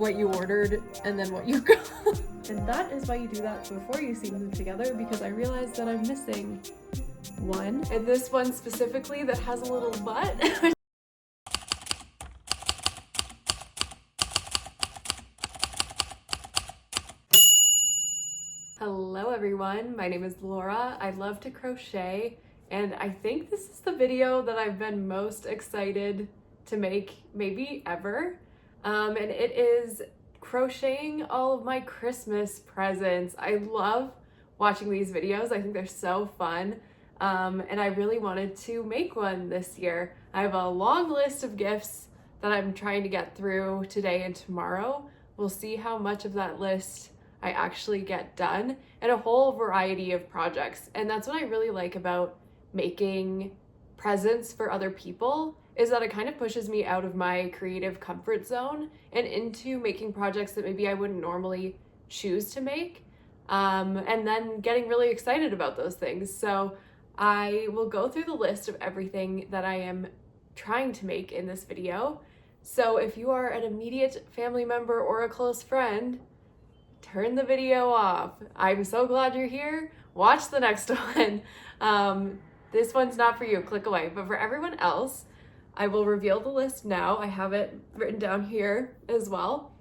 what you ordered and then what you got. And that is why you do that before you seam them together, because I realized that I'm missing one. And this one specifically that has a little butt. Hello everyone, my name is Laura. I love to crochet, and I think this is the video that I've been most excited to make maybe ever. And it is crocheting all of my Christmas presents. I love watching these videos. I think they're so fun. And I really wanted to make one this year. I have a long list of gifts that I'm trying to get through today and tomorrow. We'll see how much of that list I actually get done, and a whole variety of projects. And that's what I really like about making presents for other people, is that it kind of pushes me out of my creative comfort zone and into making projects that maybe I wouldn't normally choose to make, and then getting really excited about those things. So I will go through the list of everything that I am trying to make in this video. So if you are an immediate family member or a close friend, turn the video off. I'm so glad you're here. Watch the next one. This one's not for you, click away. But for everyone else, I will reveal the list now. I have it written down here as well.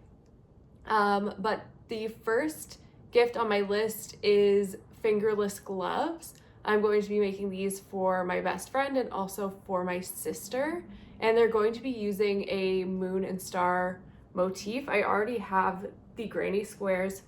But the first gift on my list is Fingerless Gloves. I'm going to be making these for my best friend and also for my sister. And they're going to be using a moon and star motif. I already have the granny squares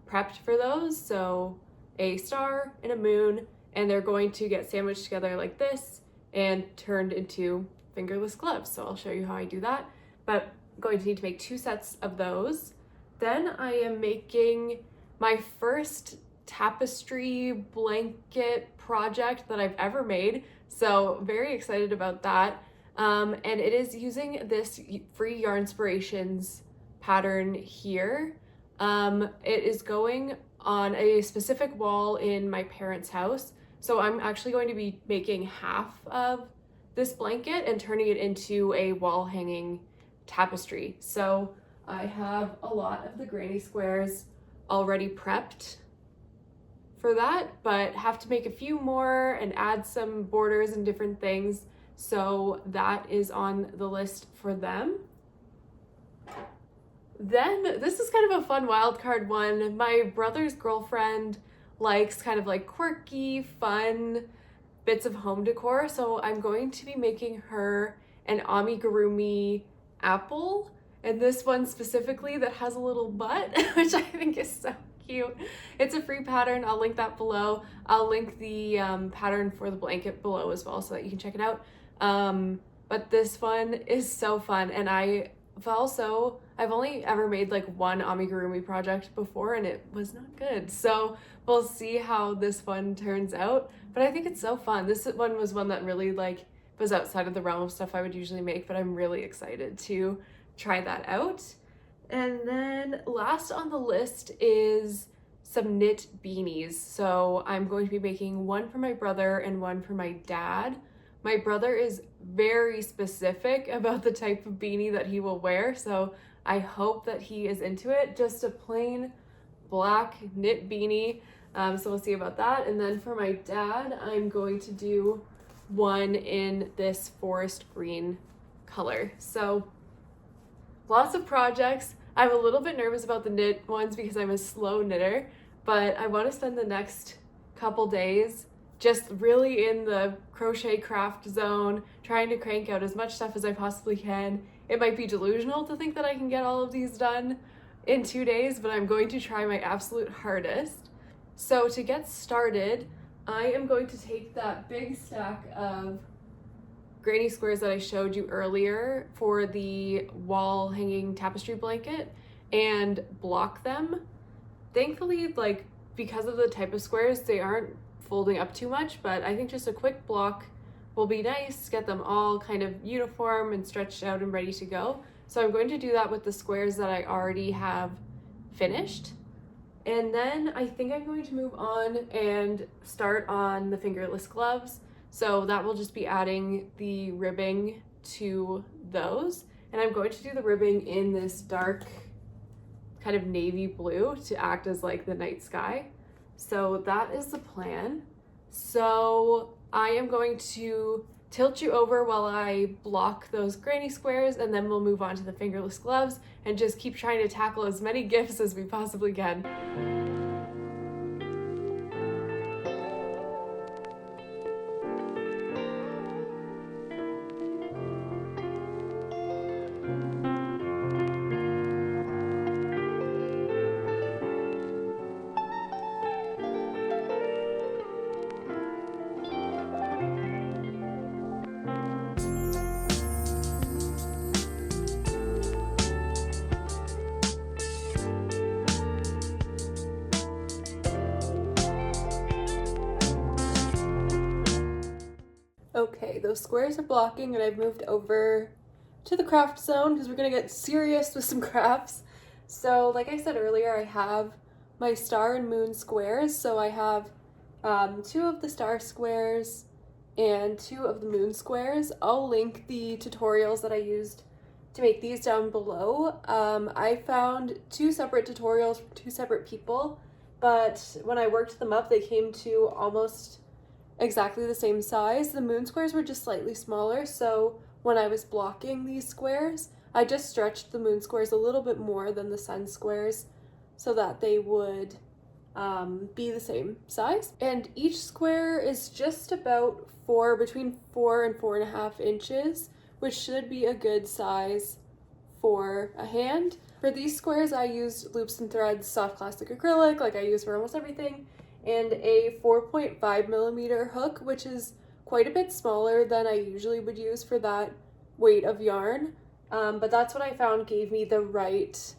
prepped for those, so a star and a moon, and they're going to get sandwiched together like this and turned into fingerless gloves. So I'll show you how I do that, but I'm going to need to make 2 sets of those. Then I am making my first tapestry blanket project that I've ever made, so very excited about that. And it is using this free Yarnspirations pattern here. It is going on a specific wall in my parents' house. So I'm actually going to be making half of this blanket and turning it into a wall hanging tapestry. So I have a lot of the granny squares already prepped for that, but have to make a few more and add some borders and different things. So that is on the list for them. Then this is kind of a fun wild card one. My brother's girlfriend likes kind of like quirky, fun bits of home decor. So I'm going to be making her an Amigurumi apple. And this one specifically that has a little butt, which I think is so cute. It's a free pattern. I'll link that below. I'll link the pattern for the blanket below as well so that you can check it out. But this one is so fun, and I've only ever made like one amigurumi project before, and it was not good. So we'll see how this one turns out, but I think it's so fun. This one was one that really like was outside of the realm of stuff I would usually make, but I'm really excited to try that out. And then last on the list is some knit beanies. So I'm going to be making one for my brother and one for my dad. My brother is very specific about the type of beanie that he will wear, so I hope that he is into it. Just a plain black knit beanie, so we'll see about that. And then for my dad, I'm going to do one in this forest green color. So lots of projects. I'm a little bit nervous about the knit ones because I'm a slow knitter, but I want to spend the next couple days just really in the crochet craft zone, trying to crank out as much stuff as I possibly can. It might be delusional to think that I can get all of these done in 2 days, but I'm going to try my absolute hardest. So to get started, I am going to take that big stack of granny squares that I showed you earlier for the wall hanging tapestry blanket and block them. Thankfully, like, because of the type of squares, they aren't folding up too much, but I think just a quick block will be nice, get them all kind of uniform and stretched out and ready to go. So I'm going to do that with the squares that I already have finished. And then I think I'm going to move on and start on the fingerless gloves. So that will just be adding the ribbing to those. And I'm going to do the ribbing in this dark kind of navy blue to act as like the night sky. So that is the plan. So I am going to tilt you over while I block those granny squares, and then we'll move on to the fingerless gloves and just keep trying to tackle as many gifts as we possibly can. Okay, those squares are blocking and I've moved over to the craft zone because we're gonna get serious with some crafts. So like I said earlier, I have my star and moon squares. So I have 2 of the star squares and 2 of the moon squares. I'll link the tutorials that I used to make these down below. I found 2 separate tutorials from 2 separate people, but when I worked them up, they came to almost exactly the same size. The moon squares were just slightly smaller, so when I was blocking these squares, I just stretched the moon squares a little bit more than the sun squares so that they would be the same size. And each square is just about between 4 and 4.5 inches, which should be a good size for a hand. For these squares, I used loops and threads, soft plastic acrylic, like I use for almost everything, and a 4.5 millimeter hook, which is quite a bit smaller than I usually would use for that weight of yarn. But that's what I found gave me the right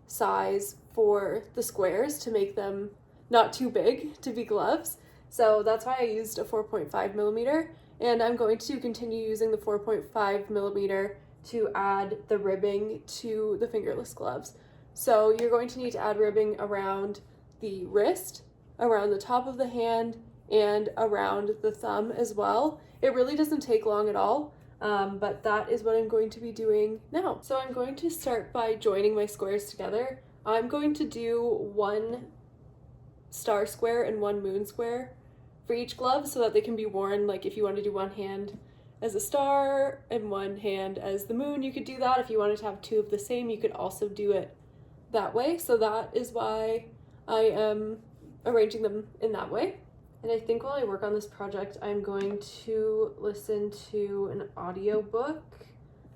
size for the squares to make them not too big to be gloves. So that's why I used a 4.5 millimeter, and I'm going to continue using the 4.5 millimeter to add the ribbing to the fingerless gloves. So you're going to need to add ribbing around the wrist, around the top of the hand, and around the thumb as well. It really doesn't take long at all, but that is what I'm going to be doing now. So I'm going to start by joining my squares together. I'm going to do 1 star square and 1 moon square for each glove so that they can be worn, like if you want to do 1 hand as a star and 1 hand as the moon, you could do that. If you wanted to have 2 of the same, you could also do it that way. So that is why I am arranging them in that way. And I think while I work on this project, I'm going to listen to an audiobook.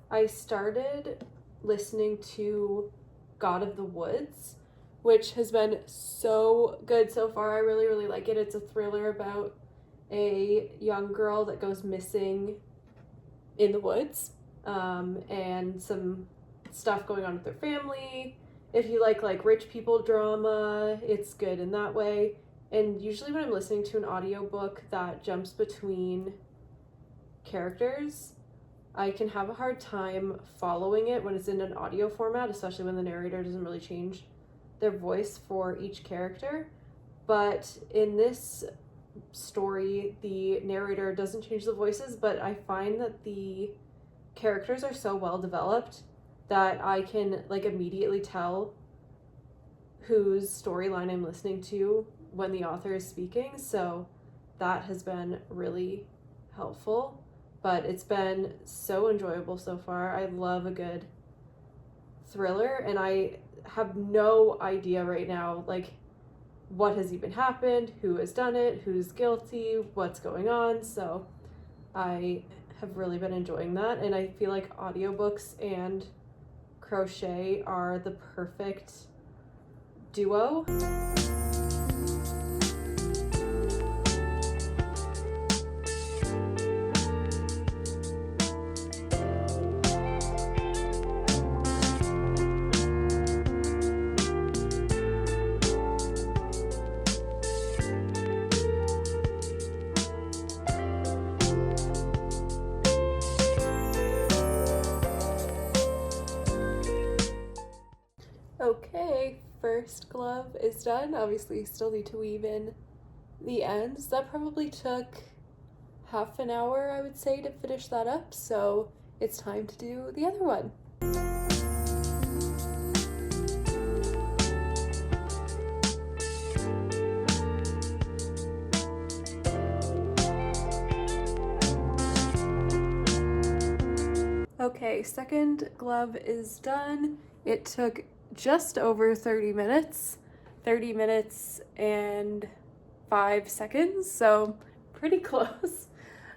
I started listening to God of the Woods, which has been so good so far. I really, really like it. It's a thriller about a young girl that goes missing in the woods, and some stuff going on with their family. If you like rich people drama, it's good in that way. And usually when I'm listening to an audiobook that jumps between characters, I can have a hard time following it when it's in an audio format, especially when the narrator doesn't really change their voice for each character. But in this story, the narrator doesn't change the voices, but I find that the characters are so well developed that I can immediately tell whose storyline I'm listening to when the author is speaking. So that has been really helpful, but it's been so enjoyable so far. I love a good thriller, and I have no idea right now what has even happened, who has done it, who's guilty, what's going on. So I have really been enjoying that, and I feel like audiobooks and crochet are the perfect duo. Okay, first glove is done. Obviously, still need to weave in the ends. That probably took half an hour, I would say, to finish that up. So it's time to do the other one. Okay, second glove is done. It took just over 30 minutes. 30 minutes and 5 seconds, so pretty close.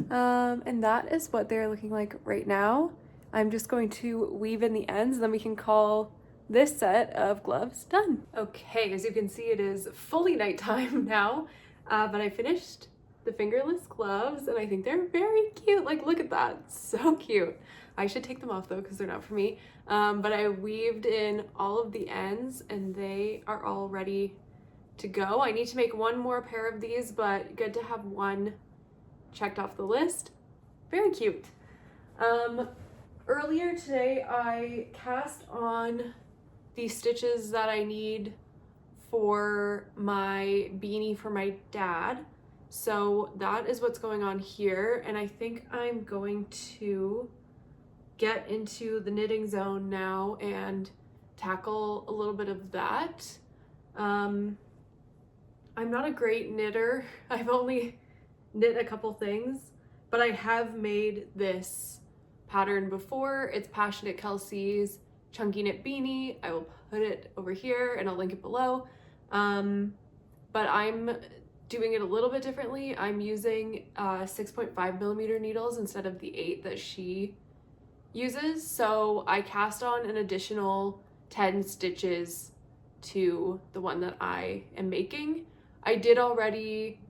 And that is what they're looking like right now. I'm just going to weave in the ends, then we can call this set of gloves done. Okay, as you can see, it is fully nighttime now, but I finished the fingerless gloves and I think they're very cute. Like, look at that, so cute. I should take them off though because they're not for me. But I weaved in all of the ends and they are all ready to go. I need to make one more pair of these, but good to have one checked off the list. Very cute. Earlier today I cast on the stitches that I need for my beanie for my dad. So that is what's going on here, and I think I'm going to get into the knitting zone now and tackle a little bit of that. I'm not a great knitter. I've only knit a couple things, but I have made this pattern before. It's Passionate Kelsey's Chunky Knit Beanie. I will put it over here and I'll link it below. But I'm doing it a little bit differently. I'm using 6.5mm needles instead of the 8 that she uses. So I cast on an additional 10 stitches to the one that I am making. I did already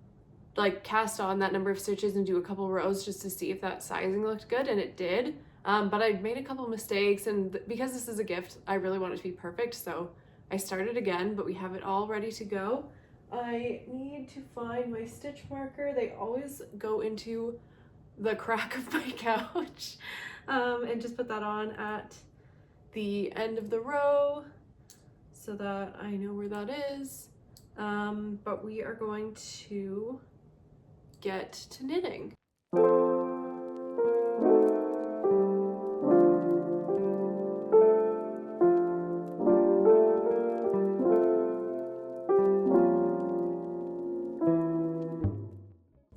like cast on that number of stitches and do a couple rows just to see if that sizing looked good, and it did. But I made a couple mistakes, and because this is a gift, I really want it to be perfect, so I started again, but we have it all ready to go. I need to find my stitch marker. They always go into the crack of my couch. And just put that on at the end of the row so that I know where that is. But we are going to get to knitting.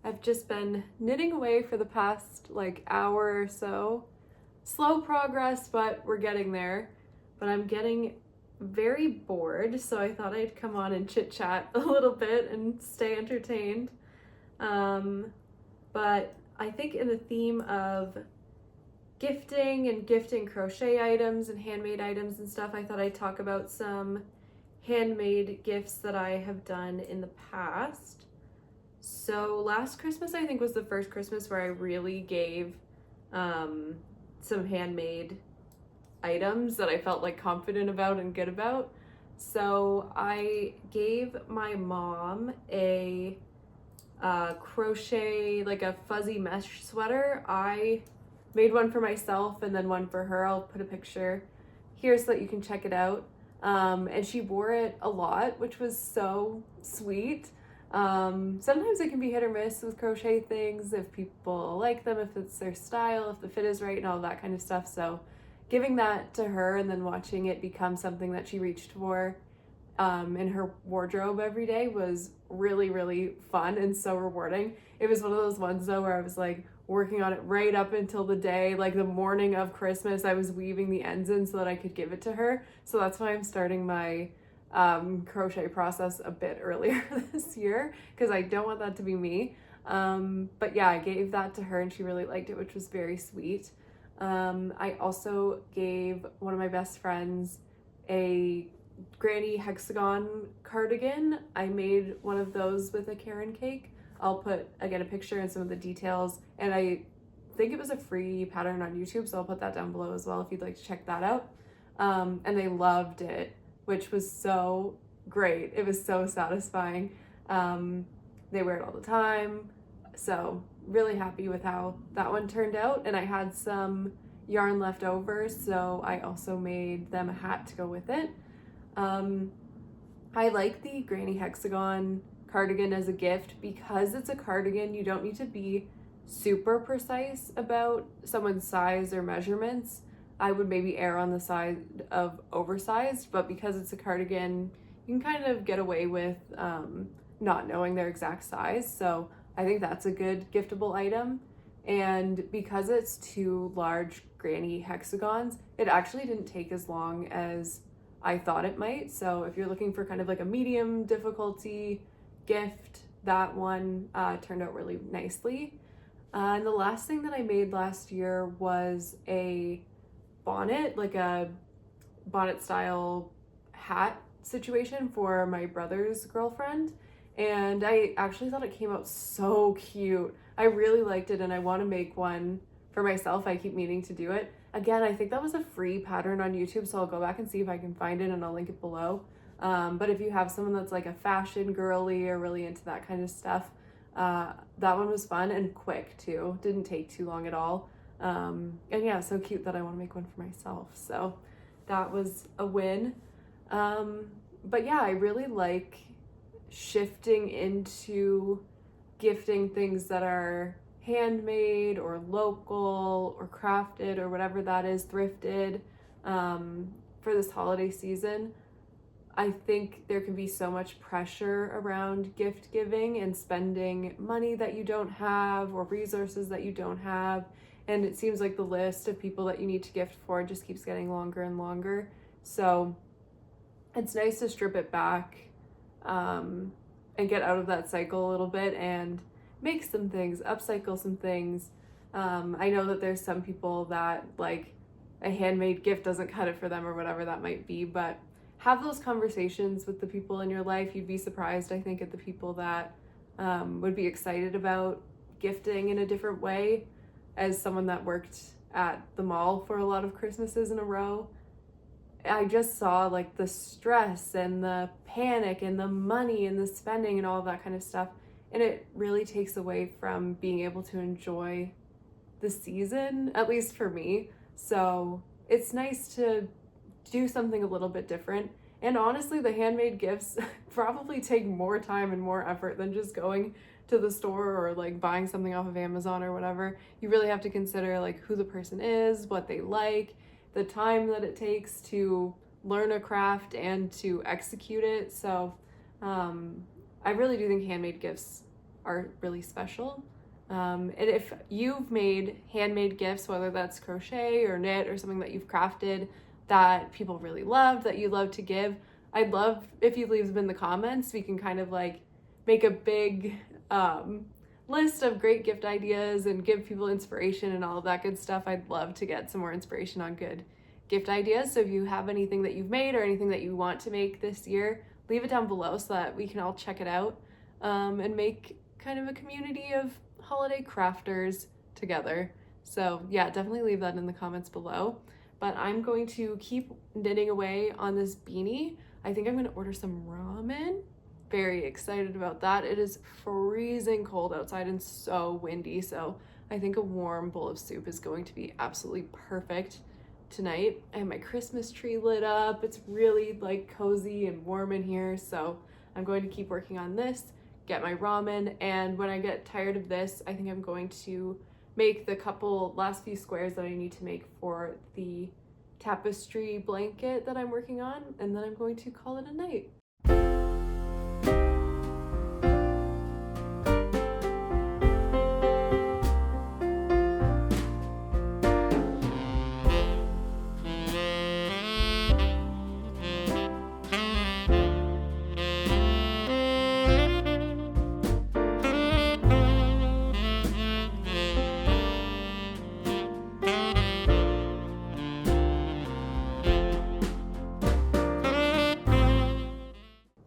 I've just been knitting away for the past like hour or so. Slow progress, but we're getting there. But I'm getting very bored, so I thought I'd come on and chit chat a little bit and stay entertained. But I think in the theme of gifting crochet items and handmade items and stuff, I thought I'd talk about some handmade gifts that I have done in the past. So last Christmas, I think, was the first Christmas where I really gave some handmade items that I felt like confident about and good about. So I gave my mom a crochet, like a fuzzy mesh sweater. I made one for myself and then one for her. I'll put a picture here so that you can check it out. And she wore it a lot, which was so sweet. Sometimes it can be hit or miss with crochet things, if people like them, if it's their style, if the fit is right and all that kind of stuff. So giving that to her and then watching it become something that she reached for in her wardrobe every day was really, really fun and so rewarding. It was one of those ones though where I was like working on it right up until the day, like the morning of Christmas. I was weaving the ends in so that I could give it to her. So that's why I'm starting my crochet process a bit earlier this year, because I don't want that to be me. But yeah, I gave that to her and she really liked it, which was very sweet. I also gave one of my best friends a granny hexagon cardigan. I made one of those with a Karen cake. I'll put again a picture and some of the details, and I think it was a free pattern on YouTube, so I'll put that down below as well if you'd like to check that out. And they loved it, which was so great. It was so satisfying. They wear it all the time, so really happy with how that one turned out. And I had some yarn left over, so I also made them a hat to go with it. I like the granny hexagon cardigan as a gift because it's a cardigan. You don't need to be super precise about someone's size or measurements. I would maybe err on the side of oversized, but because it's a cardigan, you can kind of get away with not knowing their exact size. So I think that's a good giftable item. And because it's 2 large granny hexagons, it actually didn't take as long as I thought it might. So if you're looking for kind of like a medium difficulty gift, that one turned out really nicely. And the last thing that I made last year was a bonnet, like a bonnet style hat situation for my brother's girlfriend. And I actually thought it came out so cute. I really liked it and I want to make one for myself. I keep meaning to do it. Again, I think that was a free pattern on YouTube, so I'll go back and see if I can find it and I'll link it below. But if you have someone that's like a fashion girly or really into that kind of stuff, that one was fun and quick too. Didn't take too long at all. And yeah, so cute that I want to make one for myself. So that was a win. But yeah, I really like shifting into gifting things that are handmade or local or crafted or whatever that is, thrifted, for this holiday season. I think there can be so much pressure around gift giving and spending money that you don't have or resources that you don't have. And it seems like the list of people that you need to gift for just keeps getting longer and longer. So it's nice to strip it back and get out of that cycle a little bit and make some things, upcycle some things. I know that there's some people that like a handmade gift doesn't cut it for them or whatever that might be, but have those conversations with the people in your life. You'd be surprised, I think, at the people that would be excited about gifting in a different way. As someone that worked at the mall for a lot of Christmases in a row, I just saw like the stress and the panic and the money and the spending and all of that kind of stuff. And it really takes away from being able to enjoy the season, at least for me. So it's nice to do something a little bit different. And honestly, the handmade gifts probably take more time and more effort than just going to the store or like buying something off of Amazon or whatever. You really have to consider like who the person is, what they like, the time that it takes to learn a craft and to execute it. So I really do think handmade gifts are really special. And if you've made handmade gifts, whether that's crochet or knit or something that you've crafted that people really love, that you love to give, I'd love if you leave them in the comments. We can kind of like make a big list of great gift ideas and give people inspiration and all of that good stuff. I'd love to get some more inspiration on good gift ideas. So if you have anything that you've made or anything that you want to make this year, leave it down below so that we can all check it out and make kind of a community of holiday crafters together. So yeah, definitely leave that in the comments below. But I'm going to keep knitting away on this beanie. I think I'm going to order some ramen. Very excited about that. It is freezing cold outside and so windy, so I think a warm bowl of soup is going to be absolutely perfect tonight. I have my Christmas tree lit up. It's really like cozy and warm in here, so I'm going to keep working on this, get my ramen, and when I get tired of this, I think I'm going to make the last few squares that I need to make for the tapestry blanket that I'm working on, and then I'm going to call it a night.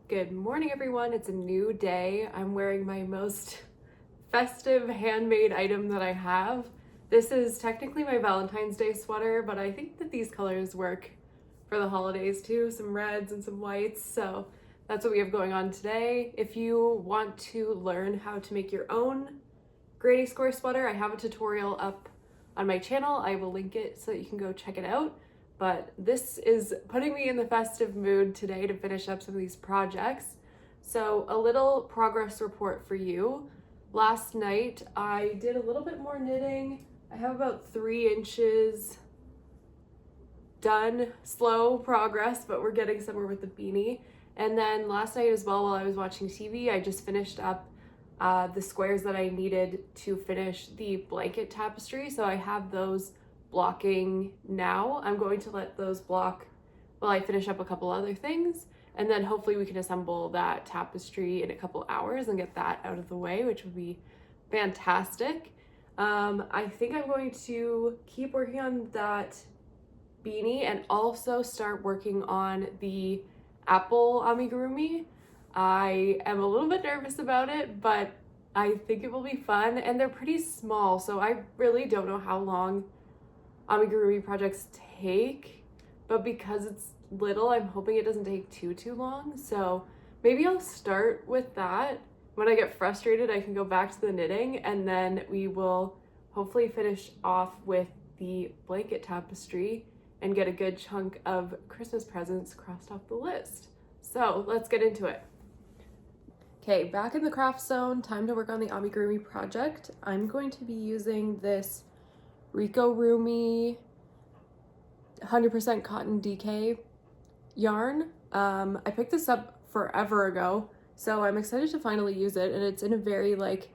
Good morning, everyone. It's a new day. I'm wearing my most festive handmade item that I have. This is technically my Valentine's Day sweater, but I think that these colors work for the holidays too, some reds and some whites. So that's what we have going on today. If you want to learn how to make your own granny square sweater, I have a tutorial up on my channel. I will link it so that you can go check it out. But this is putting me in the festive mood today to finish up some of these projects. So a little progress report for you. Last night I did a little bit more knitting. I have about 3 inches done. Slow progress, but we're getting somewhere with the beanie. And then last night as well, while I was watching TV, I just finished up the squares that I needed to finish the blanket tapestry. So I have those blocking now. I'm going to let those block while I finish up a couple other things, and then hopefully we can assemble that tapestry in a couple hours and get that out of the way, which would be fantastic. I think I'm going to keep working on that beanie and also start working on the apple amigurumi. I am a little bit nervous about it, but I think it will be fun, and they're pretty small, so I really don't know how long amigurumi projects take, but because it's little, I'm hoping it doesn't take too long. So maybe I'll start with that. When I get frustrated, I can go back to the knitting, and then we will hopefully finish off with the blanket tapestry and get a good chunk of Christmas presents crossed off the list. So let's get into it. Okay, back in the craft zone, time to work on the amigurumi project. I'm going to be using this Rumi 100% cotton DK yarn. I picked this up forever ago, so I'm excited to finally use it, and it's in a very like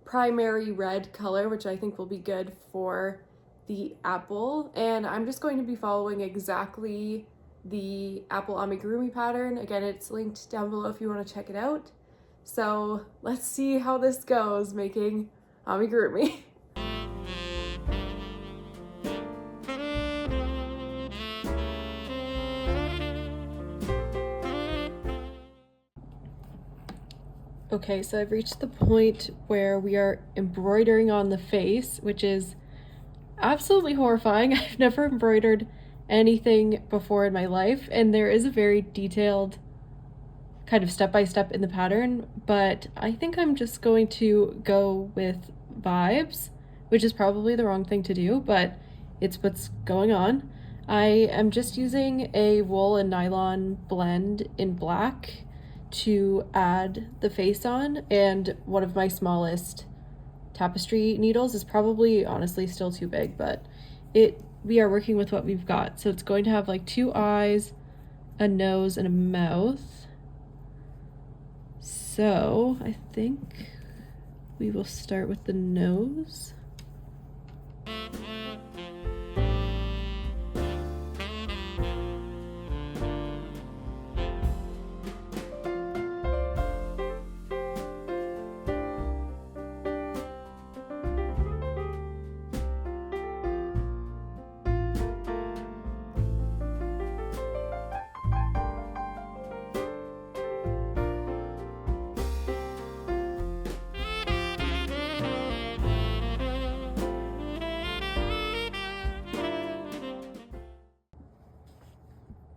primary red color, which I think will be good for the apple. And I'm just going to be following exactly the apple amigurumi pattern. Again, it's linked down below if you want to check it out. So let's see how this goes making amigurumi. Okay, so I've reached the point where we are embroidering on the face, which is absolutely horrifying. I've never embroidered anything before in my life, and there is a very detailed kind of step-by-step in the pattern, but I think I'm just going to go with vibes, which is probably the wrong thing to do, but it's what's going on. I am just using a wool and nylon blend in black to add the face on, and one of my smallest tapestry needles is probably honestly still too big, but we are working with what we've got. So it's going to have like 2 eyes, a nose, and a mouth. So I think we will start with the nose.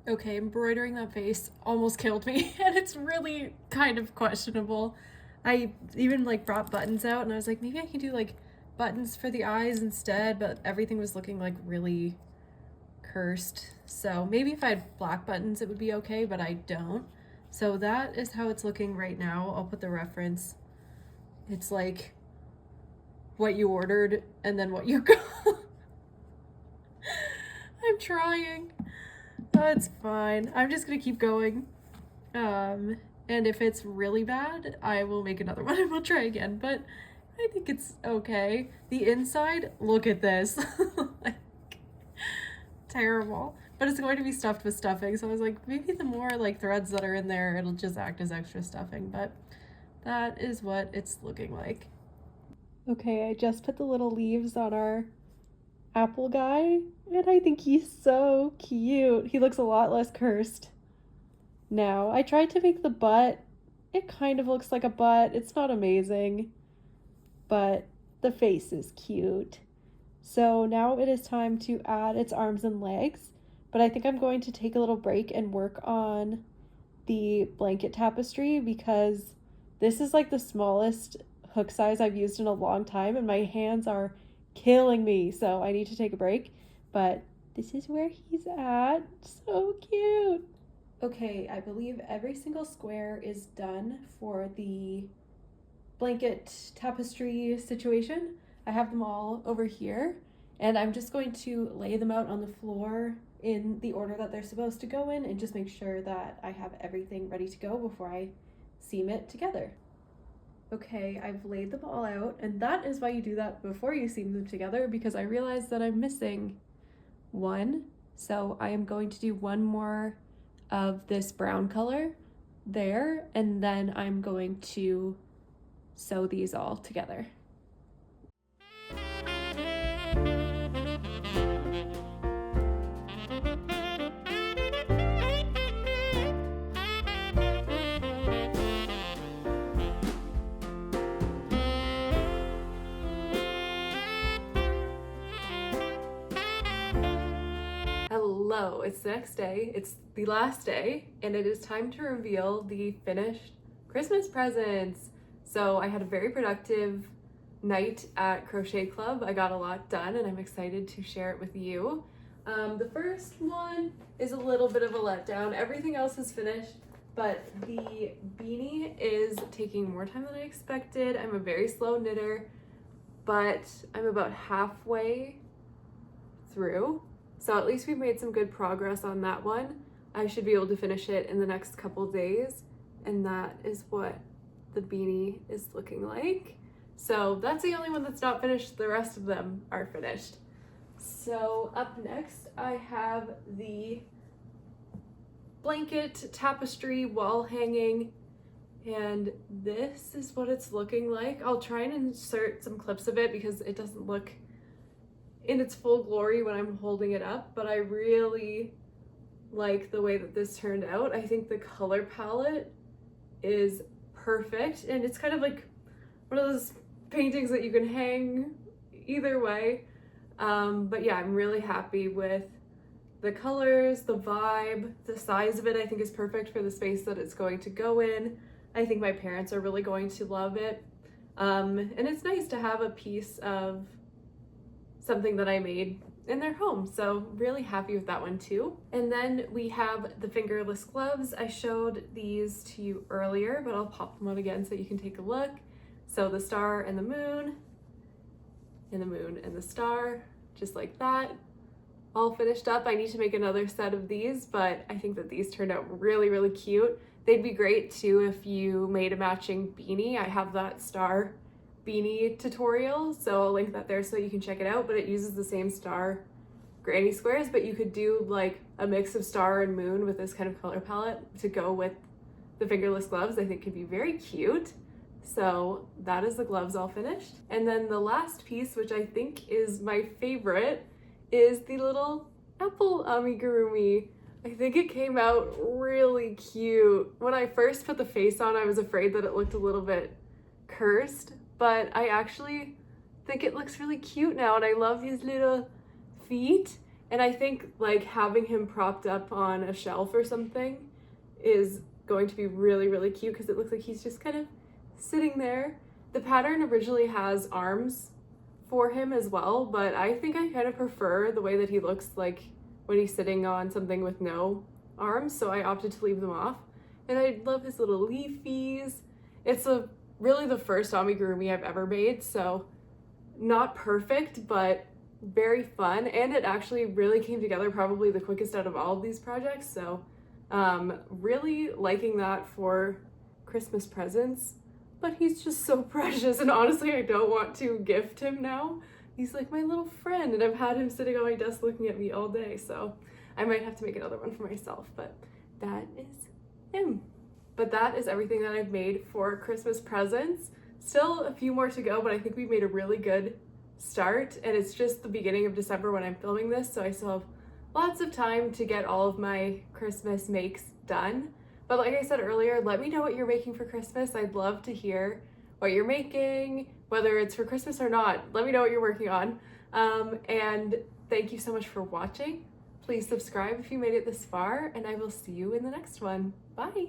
Okay, embroidering that face almost killed me, and it's really kind of questionable. I even like brought buttons out, and I was like, maybe I can do like buttons for the eyes instead, but everything was looking like really cursed. So maybe if I had black buttons it would be okay, but I don't. So that is how it's looking right now. I'll put the reference. It's like what you ordered and then what you got. I'm trying. It's fine. I'm just gonna keep going. And if it's really bad, I will make another one and we'll try again. But I think it's okay. The inside, look at this. Like, terrible. But it's going to be stuffed with stuffing. So I was like, maybe the more like threads that are in there, it'll just act as extra stuffing. But that is what it's looking like. Okay, I just put the little leaves on our apple guy, and I think he's so cute. He looks a lot less cursed now. I tried to make the butt. It kind of looks like a butt. It's not amazing, but the face is cute. So now it is time to add its arms and legs, but I think I'm going to take a little break and work on the blanket tapestry because this is like the smallest hook size I've used in a long time, and my hands are killing me, so I need to take a break. But this is where he's at. So cute. Okay, I believe every single square is done for the blanket tapestry situation. I have them all over here, and I'm just going to lay them out on the floor in the order that they're supposed to go in and just make sure that I have everything ready to go before I seam it together. Okay, I've laid them all out, and that is why you do that before you seam them together, because I realized that I'm missing one. So I am going to do one more of this brown color there, and then I'm going to sew these all together. Hello, it's the next day, it's the last day, and it is time to reveal the finished Christmas presents. So I had a very productive night at Crochet Club. I got a lot done and I'm excited to share it with you. The first one is a little bit of a letdown. Everything else is finished, but the beanie is taking more time than I expected. I'm a very slow knitter, but I'm about halfway through. So at least we've made some good progress on that one. I should be able to finish it in the next couple days, and that is what the beanie is looking like. So that's the only one that's not finished. The rest of them are finished. So up next, I have the blanket tapestry wall hanging, and this is what it's looking like. I'll try and insert some clips of it because it doesn't look in its full glory when I'm holding it up, but I really like the way that this turned out. I think the color palette is perfect, and it's kind of like one of those paintings that you can hang either way. But yeah, I'm really happy with the colors, the vibe, the size of it I think is perfect for the space that it's going to go in. I think my parents are really going to love it. And it's nice to have a piece of something that I made in their home. So really happy with that one too. And then we have the fingerless gloves. I showed these to you earlier, but I'll pop them out again so you can take a look. So the star and the moon, and the moon and the star, just like that. All finished up. I need to make another set of these, but I think that these turned out really, really cute. They'd be great too if you made a matching beanie. I have that star beanie tutorial, so I'll link that there so you can check it out, but it uses the same star granny squares, but you could do like a mix of star and moon with this kind of color palette to go with the fingerless gloves. I think could be very cute. So that is the gloves all finished. And then the last piece, which I think is my favorite, is the little apple amigurumi. I think it came out really cute. When I first put the face on, I was afraid that it looked a little bit cursed, but I actually think it looks really cute now, and I love his little feet. And I think like having him propped up on a shelf or something is going to be really, really cute because it looks like he's just kind of sitting there. The pattern originally has arms for him as well, but I think I kind of prefer the way that he looks like when he's sitting on something with no arms, so I opted to leave them off. And I love his little leafies. It's really the first amigurumi I've ever made, so not perfect, but very fun, and it actually really came together probably the quickest out of all of these projects, so really liking that for Christmas presents. But he's just so precious, and honestly I don't want to gift him now. He's like my little friend, and I've had him sitting on my desk looking at me all day, so I might have to make another one for myself, but that is him. But that is everything that I've made for Christmas presents. Still a few more to go, but I think we've made a really good start, and it's just the beginning of December when I'm filming this, so I still have lots of time to get all of my Christmas makes done. But like I said earlier, let me know what you're making for Christmas. I'd love to hear what you're making, whether it's for Christmas or not. Let me know what you're working on. And thank you so much for watching. Please subscribe if you made it this far, and I will see you in the next one. Bye.